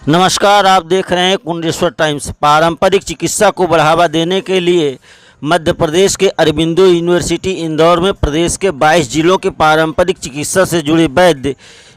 नमस्कार, आप देख रहे हैं कुंडेश्वर टाइम्स। पारंपरिक चिकित्सा को बढ़ावा देने के लिए मध्य प्रदेश के अरबिंदो यूनिवर्सिटी इंदौर में प्रदेश के 22 जिलों के पारंपरिक चिकित्सा से जुड़े वैद्य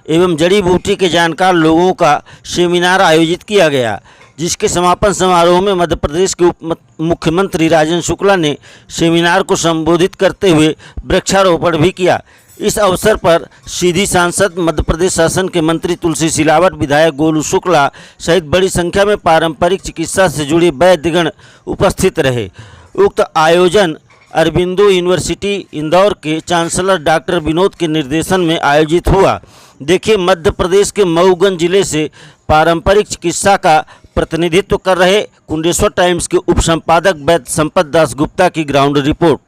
एवं जड़ी बूटी के जानकार लोगों का सेमिनार आयोजित किया गया, जिसके समापन समारोह में मध्य प्रदेश के उप मुख्यमंत्री राजेंद्र शुक्ला ने सेमिनार को संबोधित करते हुए वृक्षारोपण भी किया। इस अवसर पर सीधी सांसद, मध्य प्रदेश शासन के मंत्री तुलसी सिलावट, विधायक गोलू शुक्ला सहित बड़ी संख्या में पारंपरिक चिकित्सा से जुड़े वैद्यगण उपस्थित रहे। उक्त आयोजन अरबिंदो यूनिवर्सिटी इंदौर के चांसलर डॉक्टर विनोद के निर्देशन में आयोजित हुआ। देखिए, मध्य प्रदेश के मऊगंज जिले से पारंपरिक चिकित्सा का प्रतिनिधित्व कर रहे कुंडेश्वर टाइम्स के उप संपादक वैद्य संपत दास गुप्ता की ग्राउंड रिपोर्ट।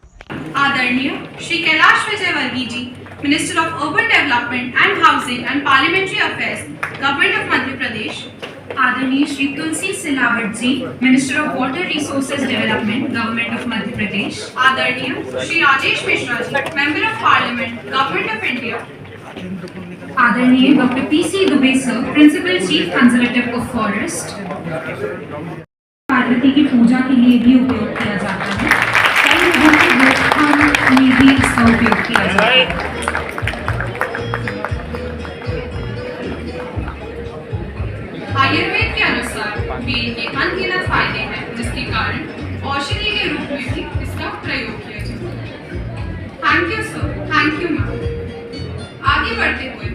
आदरणीय Shri Kailash Vijayvargiya ji, minister of urban development and housing and parliamentary affairs, government of Madhya Pradesh. आदरणीय Shri Tulsi Silawat ji, minister of water resources development, government of Madhya Pradesh. आदरणीय Shri Rajesh Mishra ji, member of parliament, government of India. आदरणीय doctor PC Dubey sir, principal chief conservative of forest. Parvati की पूजा के लिए भी उपयोग किया जाता है, कई लोगों की रोकथाम में भी इसका उपयोग किया जाता है। आयुर्वेद के अनुसार बेल के अनगिनत फायदे हैं, जिसके कारण औषधि के रूप में भी इसका प्रयोग किया जाता है। Thank you sir, thank you ma'am. आगे बढ़ते हुए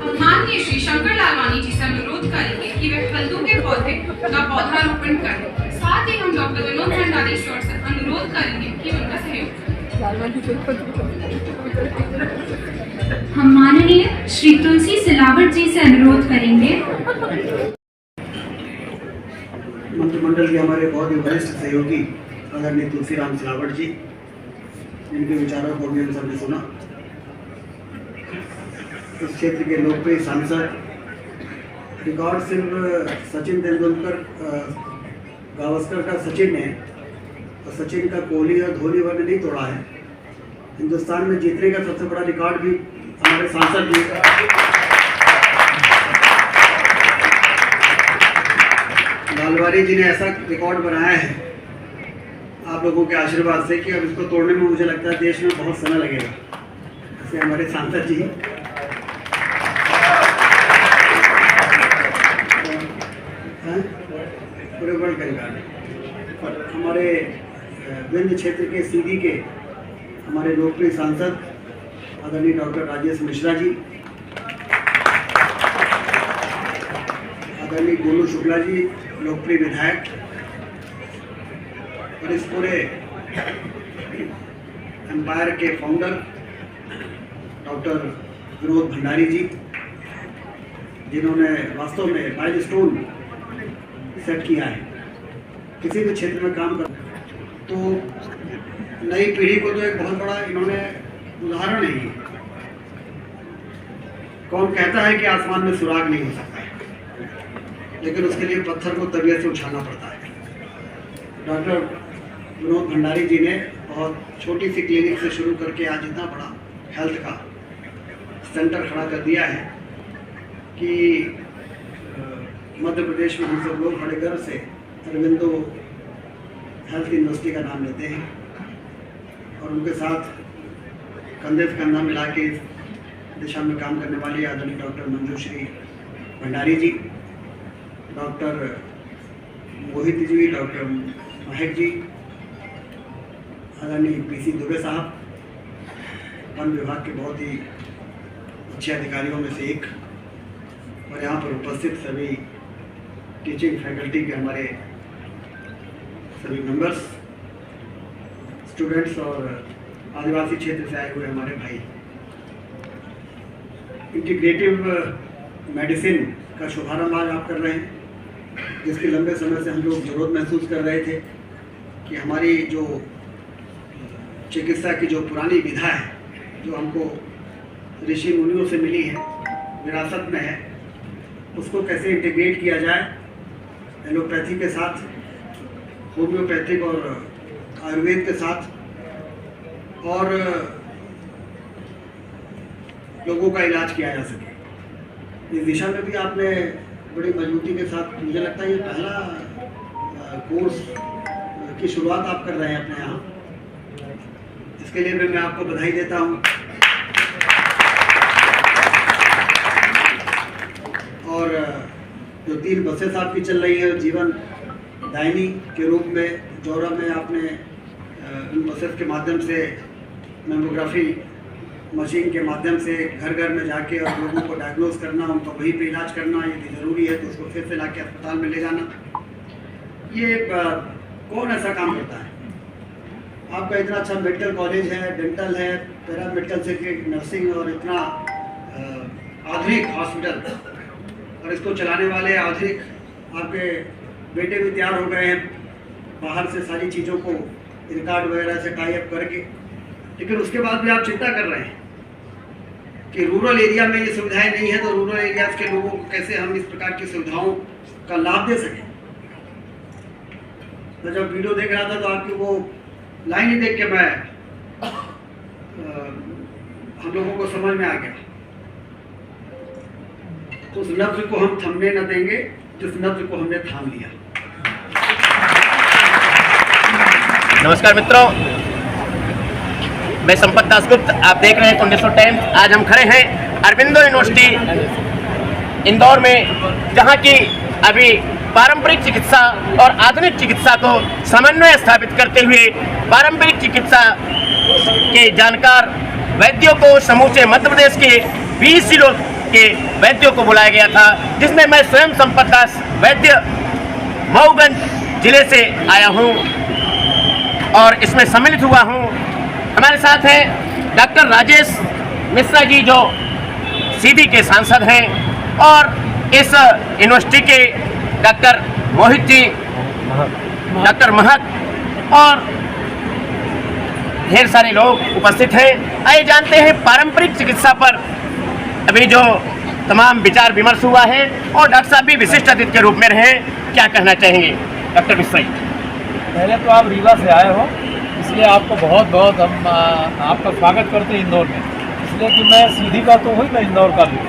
हम माननीय श्री शंकर लालवानी जी से अनुरोध करेंगे कि वे फलदू के पौधे का पौधारोपण करें। साथ ही हम डॉक्टर विनोद भंडारी से अनुरोध करेंगे कि उनका सहयोग हम माननीय श्री तुलसी सिलावट जी से अनुरोध करेंगे। मंत्रिमंडल के हमारे बहुत ही वरिष्ठ सहयोगी आदरणीय तुलसीराम सिलावट जी, इनके विचारों को भी हम सबने सुना। इस क्षेत्र के लोकप्रिय सांसद, रिकॉर्ड सिर्फ सचिन तेंदुलकर, गावस्कर का सचिन ने और सचिन का कोहली और धोनी वर्ग नहीं तोड़ा है। हिंदुस्तान में जीतने का सबसे बड़ा रिकॉर्ड भी हमारे सांसद जी लालवानी जी ने ऐसा रिकॉर्ड बनाया है आप लोगों के आशीर्वाद से कि अब इसको तोड़ने में मुझे लगता है देश में बहुत समय लगेगा। ऐसे हमारे सांसद जी पूरे वर्ल्ड का रिकॉर्ड। और हमारे विंध्य क्षेत्र के सीधी के हमारे लोकप्रिय सांसद आदरणीय डॉक्टर राजेश मिश्रा जी, आदरणीय गोलू शुक्ला जी, लोकप्रिय विधायक, और इस पूरे एम्पायर के फाउंडर डॉक्टर विनोद भंडारी जी, जिन्होंने वास्तव में माइलस्टोन सेट किया है किसी भी क्षेत्र में काम कर। तो नई पीढ़ी को तो एक बहुत बड़ा इन्होंने उदाहरण है। कौन कहता है कि आसमान में सुराग नहीं हो सकता है, लेकिन उसके लिए पत्थर को तबीयत से उछालना पड़ता है। डॉक्टर विनोद भंडारी जी ने बहुत छोटी सी क्लिनिक से शुरू करके आज इतना बड़ा हेल्थ का सेंटर खड़ा कर दिया है कि मध्य प्रदेश में हम सब लोग बड़े गर्व से अरबिंदो हेल्थ यूनिवर्सिटी का नाम लेते हैं। और उनके साथ कंधे से कंधा मिला के इस दिशा में काम करने वाली आदरणीय डॉक्टर मंजूश्री भंडारी जी, डॉक्टर मोहित जी, डॉक्टर महक जी, आदरणीय पीसी दुबे साहब, वन विभाग के बहुत ही अच्छे अधिकारियों में से एक, और यहाँ पर उपस्थित सभी टीचिंग फैकल्टी के हमारे सभी मेंबर्स, स्टूडेंट्स और आदिवासी क्षेत्र से आए हुए हमारे भाई। इंटीग्रेटिव मेडिसिन का शुभारंभ आज आप कर रहे हैं, जिसकी लंबे समय से हम लोग जरूरत महसूस कर रहे थे कि हमारी जो चिकित्सा की जो पुरानी विधा है, जो हमको ऋषि मुनियों से मिली है, विरासत में है, उसको कैसे इंटीग्रेट किया जाए एलोपैथी के साथ, होम्योपैथिक और आयुर्वेद के साथ, और लोगों का इलाज किया जा सके। इस दिशा में भी आपने बड़ी मजबूती के साथ, मुझे लगता है ये पहला कोर्स की शुरुआत आप कर रहे हैं अपने यहाँ, इसके लिए भी मैं आपको बधाई देता हूँ। और जो 3 बसेस आपकी चल रही है जीवन दायनी के रूप में जौरा में, आपने उन बसेस के माध्यम से मेमोग्राफी मशीन के माध्यम से घर घर में जाके और लोगों को डायग्नोज करना, उनको वहीं पे इलाज करना, यदि ज़रूरी है तो उसको फिर से लाके अस्पताल में ले जाना, ये कौन ऐसा काम करता है? आपका इतना अच्छा मेडिकल कॉलेज है, डेंटल है, पैरा मेडिकल से नर्सिंग और इतना आधुनिक हॉस्पिटल, और इसको चलाने वाले आधुनिक आपके बेटे भी तैयार हो गए हैं बाहर से सारी चीज़ों को रिकॉर्ड वगैरह से टाई अप करके, लेकिन उसके बाद भी आप चिंता कर रहे हैं कि रूरल एरिया में ये सुविधाएं नहीं है, तो रूरल एरियाज के लोगों को कैसे हम इस प्रकार की सुविधाओं का लाभ दे सकें। तो जब वीडियो देख रहा था तो आपकी वो लाइन ही देख के मैं हम लोगों को समझ में आ गया। उस लफ्ज को हम थमने न देंगे जिस लफ्ज को हमने थाम लिया। नमस्कार मित्रों, मैं संपत दासगुप्त, आप देख रहे हैं कुंडेश्वर टाइम्स। आज हम खड़े हैं अरबिंदो यूनिवर्सिटी इंदौर में, जहां की अभी पारंपरिक चिकित्सा और आधुनिक चिकित्सा को समन्वय स्थापित करते हुए पारंपरिक चिकित्सा के जानकार वैद्यों को समूचे मध्य प्रदेश के 20 जिलों के वैद्यों को बुलाया गया था, जिसमें मैं स्वयं संपत दास वैद्य मऊगंज जिले से आया हूं और इसमें सम्मिलित हुआ हूं। हमारे साथ हैं डॉक्टर राजेश मिश्रा जी, जो सीधी के सांसद हैं, और इस यूनिवर्सिटी के डॉक्टर मोहित जी, डॉक्टर महक और ढेर सारे लोग उपस्थित हैं। आइए जानते हैं पारंपरिक चिकित्सा पर अभी जो तमाम विचार विमर्श हुआ है, और डॉक्टर साहब भी विशिष्ट अतिथि के रूप में रहे, क्या कहना चाहेंगे डॉक्टर मिश्रा जी? पहले तो आप रीवा से आए हो, इसलिए आपको बहुत बहुत हम आपका स्वागत करते हैं इंदौर में, इसलिए कि मैं सीधी का तो हुई, मैं इंदौर का भी।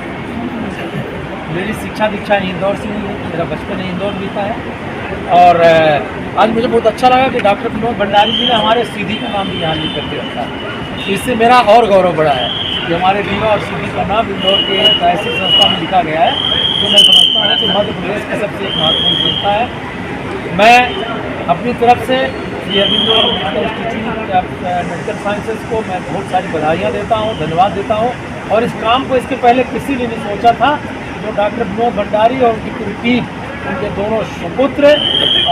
मेरी शिक्षा दीक्षा इंदौर से हुई है, मेरा बचपन इंदौर बीता है, और आज मुझे बहुत अच्छा लगा कि डॉक्टर विनोद भंडारी जी ने हमारे सीधी का नाम भी यहाँ लिख करके रखा है। इससे मेरा और गौरव बढ़ा है कि हमारे रीवा और सीधी का नाम इंदौर के ऐसी संस्था में लिखा गया है, तो मैं समझता हूँ कि मध्य प्रदेश का सबसे एक महत्वपूर्ण संस्था है। मैं अपनी तरफ से Shri Aurobindo medical institute medical sciences को मैं बहुत सारी बधाइयाँ देता हूँ, धन्यवाद देता हूँ। और इस काम को इसके पहले किसी ने नहीं सोचा था, जो डॉक्टर विनोद भंडारी और उनकी पूरी टीम, उनके दोनों सुपुत्र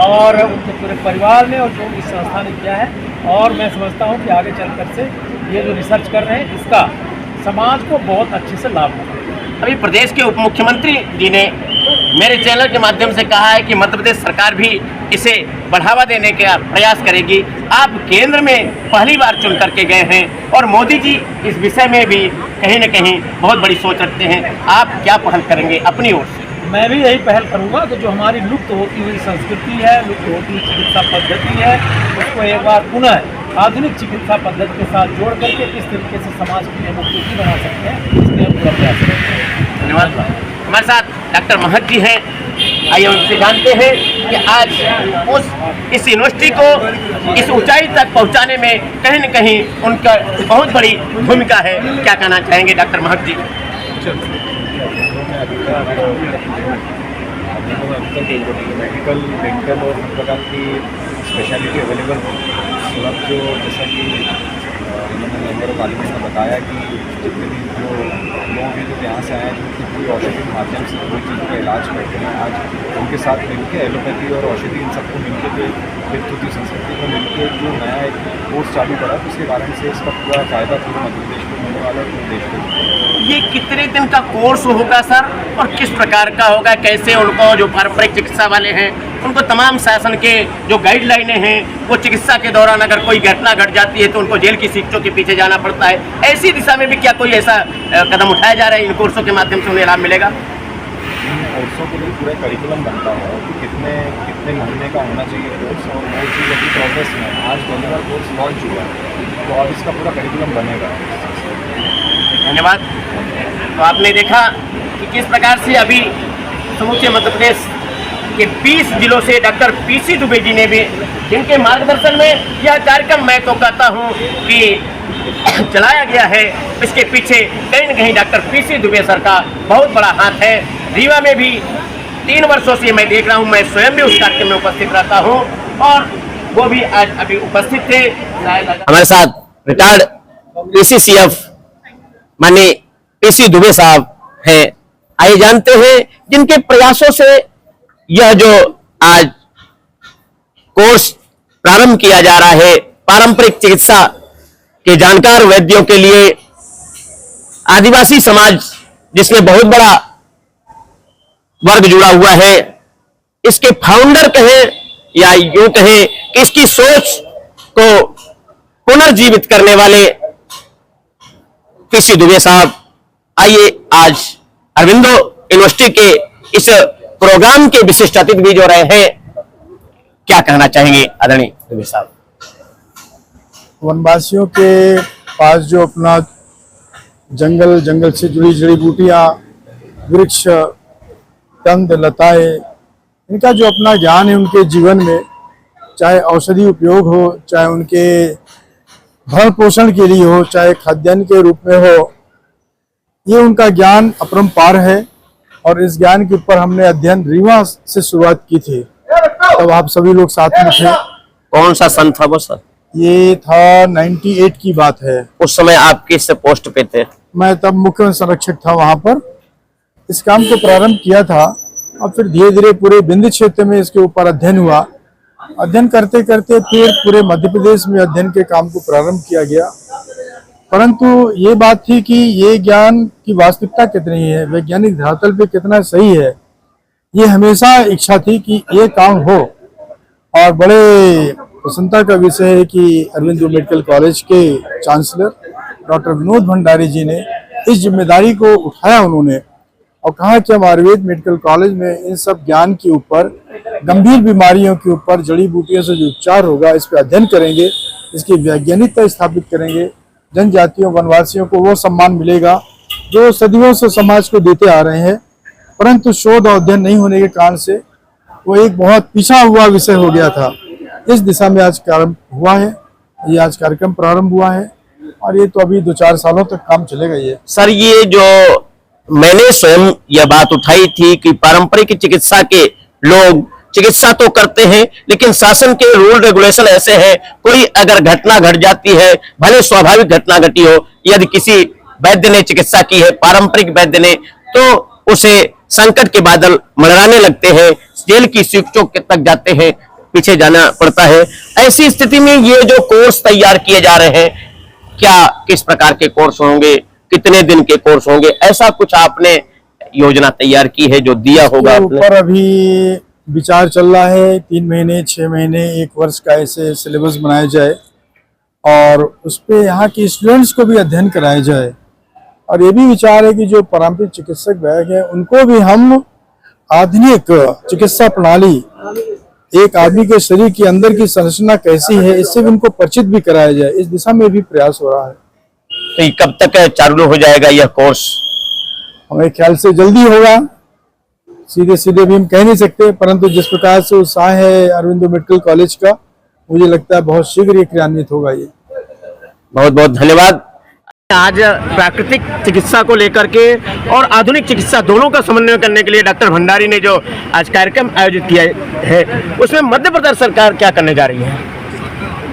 और उनके पूरे परिवार ने, और जो इस संस्था ने किया है। और मैं समझता हूँ कि आगे चल कर से ये जो रिसर्च कर रहे हैं, इसका समाज को बहुत अच्छे से लाभ होगा। अभी प्रदेश के उप मुख्यमंत्री जी ने मेरे चैनल के माध्यम से कहा है कि मध्य प्रदेश सरकार भी इसे बढ़ावा देने का प्रयास करेगी। आप केंद्र में पहली बार चुन करके गए हैं, और मोदी जी इस विषय में भी कहीं न कहीं बहुत बड़ी सोच रखते हैं। आप क्या पहल करेंगे अपनी ओर से? मैं भी यही पहल करूंगा कि जो हमारी लुप्त होती हुई संस्कृति है, लुप्त होती हुई चिकित्सा पद्धति है, उसको एक बार पुनः आधुनिक चिकित्सा पद्धति के साथ जोड़ करके किस तरीके से समाज के लिए उपयोगी बना सकते हैं, इसके लिए पूरा प्रयास करेंगे। धन्यवाद। हमारे साथ डॉक्टर महक जी हैं, आइए उनसे जानते हैं कि आज इस यूनिवर्सिटी को इस ऊंचाई तक पहुंचाने में कहीं न कहीं उनका बहुत बड़ी भूमिका है। क्या कहना चाहेंगे डॉक्टर महक जी? मेडिकल डेंटल और प्रकार की स्पेशलिटी अवेलेबल हो, मतलब जो जैसा कि मेंबर ऑफ पार्लियामेंट ने बताया कि जितने भी जो लोग हैं जो यहाँ से आए हैं, जिनकी पूरी औषधि के माध्यम से कोई चीज़ का इलाज करते हैं, आज उनके साथ मिलकर एलोपैथी और औषधि इन सबको मिलकर के विद्युत संस्कृति को मिलकर जो नया एक कोर्स चालू करा, तो इसके कारण से इसका पूरा फायदा पूरे मध्य प्रदेश को मिलने वाला है, पूरे देश को। ये कितने दिन का कोर्स होगा सर, और किस प्रकार का होगा? कैसे उनको, जो पारंपरिक चिकित्सा वाले हैं, उनको तमाम शासन के जो गाइडलाइनें हैं, वो चिकित्सा के दौरान अगर कोई घटना घट जाती है तो उनको जेल की शिक्षों के पीछे जाना पड़ता है, ऐसी दिशा में भी क्या कोई ऐसा कदम उठाया जा रहा है? इन कोर्सों के माध्यम से उन्हें लाभ मिलेगा? इन कोर्सों के लिए पूरा करिकुलम बनता है कि कितने महीने का होना चाहिए कोर्स, और वो चीज़ अभी प्रोग्रेस में। आज पहली बार कोर्स लॉन्च हुआ है, तो अब इसका पूरा करिकुलम बनेगा। धन्यवाद। तो आपने देखा कि किस प्रकार से अभी समूचे मध्य प्रदेश के 20 जिलों से डॉक्टर पीसी दुबे जी ने भी, जिनके मार्गदर्शन में यह कार्यक्रम मैं तो कहता हूँ कि चलाया गया है, इसके पीछे कहीं न कहीं डॉक्टर पीसी दुबे सर का बहुत बड़ा हाथ है। रीवा में भी 3 वर्षों से मैं देख रहा हूँ, मैं स्वयं भी उस कार्यक्रम में उपस्थित रहता हूँ और वो भी आज अभी उपस्थित थे। हमारे साथ रिटायर्ड PCCF माननीय पीसी दुबे साहब हैं। आइए जानते हैं जिनके प्रयासों से यह जो आज कोर्स प्रारंभ किया जा रहा है पारंपरिक चिकित्सा के जानकार वैद्यों के लिए, आदिवासी समाज जिसमें बहुत बड़ा वर्ग जुड़ा हुआ है, इसके फाउंडर कहें या यूं कहें कि इसकी सोच को पुनर्जीवित करने वाले पीसी दुबे साहब, आइए आज अरविंदो यूनिवर्सिटी के इस प्रोग्राम के विशिष्ट अतिथि भी जो रहे हैं, क्या कहना चाहेंगे आदरणीय दुबे साहब? वनवासियों के पास जो अपना जंगल से जुड़ी जड़ी बूटियां, वृक्ष, कंद, लताएं, इनका जो अपना ज्ञान है उनके जीवन में, चाहे औषधि उपयोग हो, चाहे उनके भरण पोषण के लिए हो, चाहे खाद्यान्न के रूप में हो, ये उनका ज्ञान अपरंपार है। और इस ज्ञान के ऊपर हमने अध्ययन रीवा से शुरुआत की थी, तब आप सभी लोग साथ में थे। कौन सा सन था वो सर? ये था 98 की बात है। उस समय आप किस पोस्ट पे थे? मैं तब मुख्य संरक्षक था वहां पर। इस काम को प्रारंभ किया था और फिर धीरे धीरे पूरे विंध्य क्षेत्र में इसके ऊपर अध्ययन हुआ। अध्ययन करते करते फिर पूरे मध्य प्रदेश में अध्ययन के काम को प्रारंभ किया गया। परंतु ये बात थी कि ये ज्ञान की वास्तविकता कितनी है, वैज्ञानिक धरातल पे कितना सही है, ये हमेशा इच्छा थी कि ये काम हो। और बड़े प्रसन्नता का विषय है कि अरविंदो मेडिकल कॉलेज के चांसलर डॉक्टर विनोद भंडारी जी ने इस जिम्मेदारी को उठाया उन्होंने और कहा कि हम आयुर्वेद मेडिकल कॉलेज में इन सब ज्ञान के ऊपर, गंभीर बीमारियों के ऊपर, जड़ी बूटियों से जो उपचार होगा इस पर अध्ययन करेंगे, इसकी वैज्ञानिकता स्थापित करेंगे। जनजातियों, वनवासियों को वो सम्मान मिलेगा जो सदियों से समाज को देते आ रहे हैं, परंतु शोध और अध्ययन नहीं होने के कारण से वो एक बहुत पीछा हुआ विषय हो गया था। इस दिशा में आज प्रारंभ हुआ है, ये आज कार्यक्रम प्रारंभ हुआ है और ये तो अभी 2-4 सालों तक काम चलेगा। ये सर, ये जो मैंने स्वयं यह बात उठाई थी कि पारंपरिक चिकित्सा के लोग चिकित्सा तो करते हैं, लेकिन शासन के रूल रेगुलेशन ऐसे हैं, कोई अगर घटना घट जाती है, भले स्वाभाविक घटना घटी हो, यदि किसी वैद्य ने चिकित्सा की है, पारंपरिक वैद्य ने, तो उसे संकट के बादल मंडराने लगते हैं, जेल की शिक्षों तक जाते हैं, पीछे जाना पड़ता है। ऐसी स्थिति में ये जो कोर्स तैयार किए जा रहे हैं, क्या किस प्रकार के कोर्स होंगे, कितने दिन के कोर्स होंगे, ऐसा कुछ आपने योजना तैयार की है जो दिया होगा? ऊपर अभी विचार चल रहा है 3 महीने, 6 महीने, 1 वर्ष का ऐसे सिलेबस बनाया जाए और उस पे यहाँ के स्टूडेंट्स को भी अध्ययन कराया जाए। और ये भी विचार है कि जो पारंपरिक चिकित्सक वैद्य हैं उनको भी हम आधुनिक चिकित्सा प्रणाली, एक आदमी के शरीर के अंदर की संरचना कैसी है, इससे भी उनको परिचित भी कराया जाए। इस दिशा में भी प्रयास हो रहा है। तो ये कब तक चालू हो जाएगा यह कोर्स? हमें ख्याल से जल्दी होगा, सीधे भी हम कह नहीं सकते, परंतु जिस प्रकार से उत्साह है अरविंदो मेडिकल कॉलेज का, मुझे लगता है बहुत शीघ्र ये क्रियान्वित होगा। ये बहुत बहुत धन्यवाद। आज प्राकृतिक चिकित्सा को लेकर के और आधुनिक चिकित्सा दोनों का समन्वय करने के लिए डॉक्टर भंडारी ने जो आज कार्यक्रम आयोजित किया है, उसमें मध्य प्रदेश सरकार क्या करने जा रही है?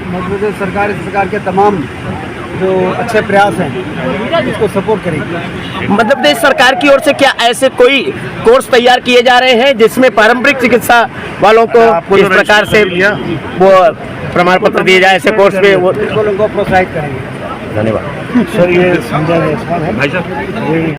मध्य प्रदेश सरकार इस प्रकार के तमाम जो अच्छे प्रयास हैं इसको सपोर्ट करेगी। मध्य प्रदेश सरकार की ओर से क्या ऐसे कोई कोर्स तैयार किए जा रहे हैं जिसमें पारंपरिक चिकित्सा वालों को इस प्रकार से वो प्रमाण पत्र दिए जाए, ऐसे कोर्स में वो उनको प्रोत्साहित करेंगे? धन्यवाद सर, ये समझा है भाई साहब।